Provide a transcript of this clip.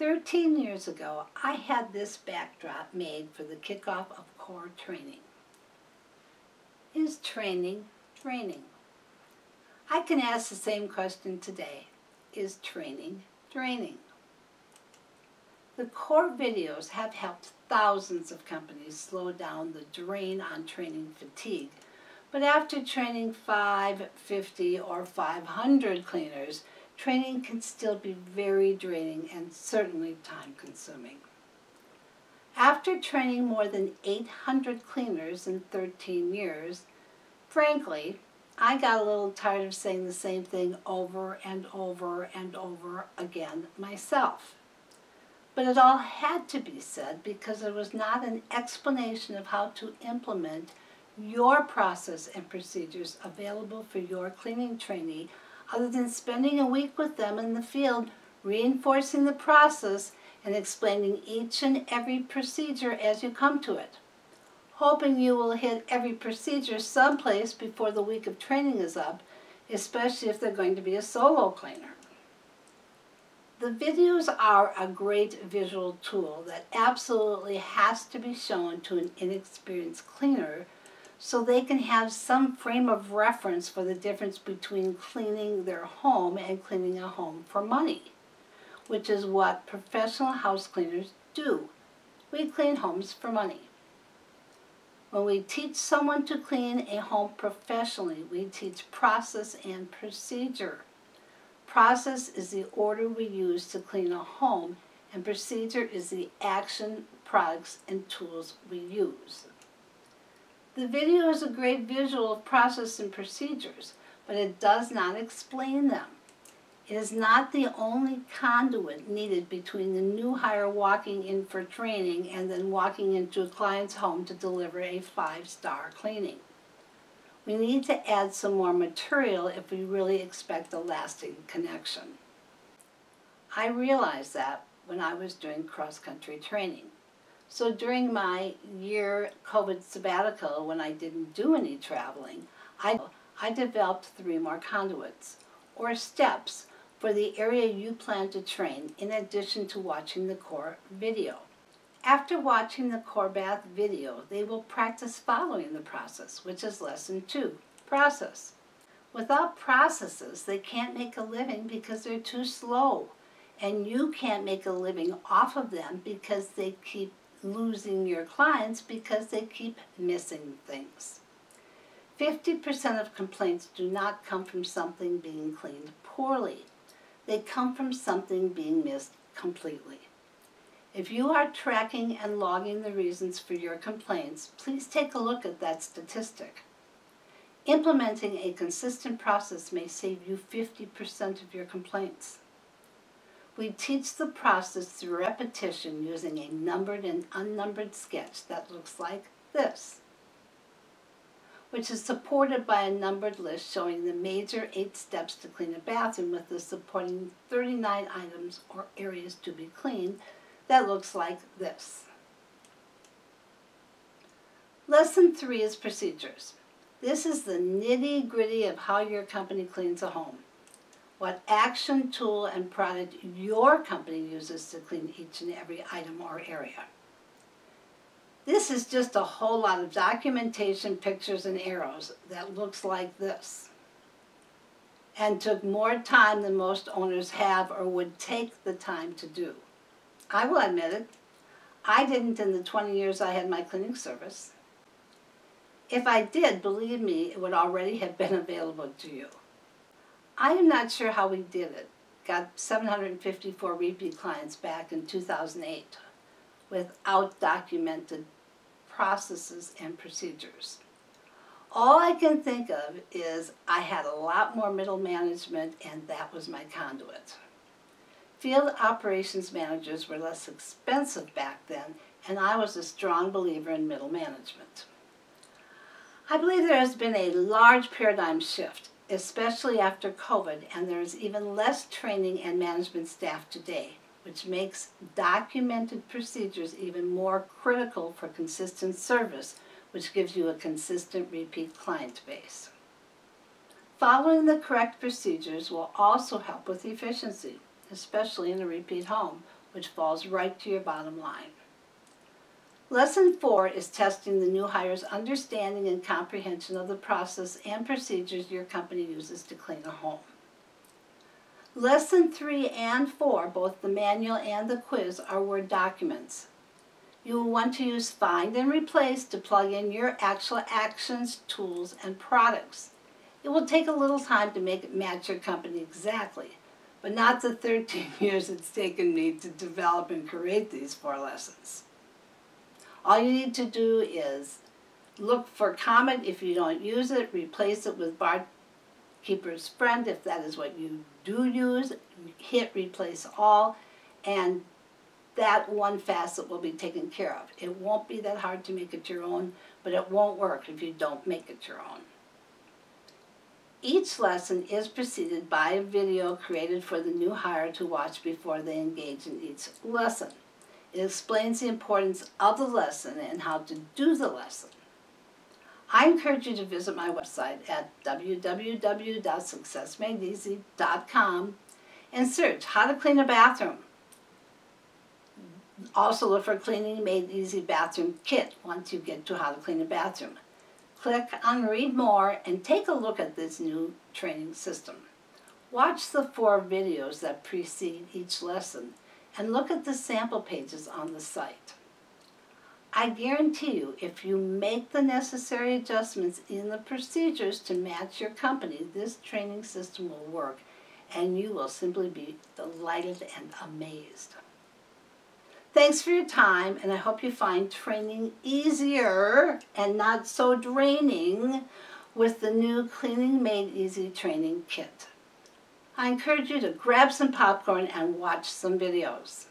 13 years ago, I had this backdrop made for the kickoff of core training. Is training draining? I can ask the same question today. Is training draining? The core videos have helped thousands of companies slow down the drain on training fatigue. But after training 5, 50, or 500 cleaners, training can still be very draining and certainly time-consuming. After training more than 800 cleaners in 13 years, frankly, I got a little tired of saying the same thing over and over and over again myself. But it all had to be said because there was not an explanation of how to implement your process and procedures available for your cleaning trainee other than spending a week with them in the field, reinforcing the process and explaining each and every procedure as you come to it, hoping you will hit every procedure someplace before the week of training is up, especially if they're going to be a solo cleaner. The videos are a great visual tool that absolutely has to be shown to an inexperienced cleaner so they can have some frame of reference for the difference between cleaning their home and cleaning a home for money, which is what professional house cleaners do. We clean homes for money. When we teach someone to clean a home professionally, we teach process and procedure. Process is the order we use to clean a home, and procedure is the action, products, and tools we use. The video is a great visual of process and procedures, but it does not explain them. It is not the only conduit needed between the new hire walking in for training and then walking into a client's home to deliver a 5-star cleaning. We need to add some more material if we really expect a lasting connection. I realized that when I was doing cross-country training. So during my year COVID sabbatical, when I didn't do any traveling, I developed 3 more conduits, or steps, for the area you plan to train in addition to watching the core video. After watching the core bath video, they will practice following the process, which is lesson 2, process. Without processes, they can't make a living because they're too slow, and you can't make a living off of them because they keep losing your clients because they keep missing things. 50% of complaints do not come from something being cleaned poorly. They come from something being missed completely. If you are tracking and logging the reasons for your complaints, please take a look at that statistic. Implementing a consistent process may save you 50% of your complaints. We teach the process through repetition using a numbered and unnumbered sketch that looks like this, which is supported by a numbered list showing the major 8 steps to clean a bathroom with the supporting 39 items or areas to be cleaned that looks like this. Lesson 3 is procedures. This is the nitty-gritty of how your company cleans a home. What action, tool, and product your company uses to clean each and every item or area. This is just a whole lot of documentation, pictures, and arrows that looks like this, and took more time than most owners have or would take the time to do. I will admit it, I didn't in the 20 years I had my cleaning service. If I did, believe me, it would already have been available to you. I am not sure how we did it. Got 754 repeat clients back in 2008 without documented processes and procedures. All I can think of is I had a lot more middle management, and that was my conduit. Field operations managers were less expensive back then, and I was a strong believer in middle management. I believe there has been a large paradigm shift, especially after COVID, and there is even less training and management staff today, which makes documented procedures even more critical for consistent service, which gives you a consistent repeat client base. Following the correct procedures will also help with efficiency, especially in a repeat home, which falls right to your bottom line. Lesson 4 is testing the new hire's understanding and comprehension of the process and procedures your company uses to clean a home. Lesson 3 and 4, both the manual and the quiz, are Word documents. You will want to use Find and Replace to plug in your actual actions, tools, and products. It will take a little time to make it match your company exactly, but not the 13 years it's taken me to develop and create these 4 lessons. All you need to do is look for comment if you don't use it, replace it with Barkeeper's Friend if that is what you do use, hit Replace All, and that one facet will be taken care of. It won't be that hard to make it your own, but it won't work if you don't make it your own. Each lesson is preceded by a video created for the new hire to watch before they engage in each lesson. It explains the importance of the lesson and how to do the lesson. I encourage you to visit my website at www.successmadeeasy.com and search How to Clean a Bathroom. Also look for Cleaning Made Easy Bathroom Kit once you get to How to Clean a Bathroom. Click on Read More and take a look at this new training system. Watch the 4 videos that precede each lesson and look at the sample pages on the site. I guarantee you, if you make the necessary adjustments in the procedures to match your company, this training system will work and you will simply be delighted and amazed. Thanks for your time, and I hope you find training easier and not so draining with the new Cleaning Made Easy training kit. I encourage you to grab some popcorn and watch some videos.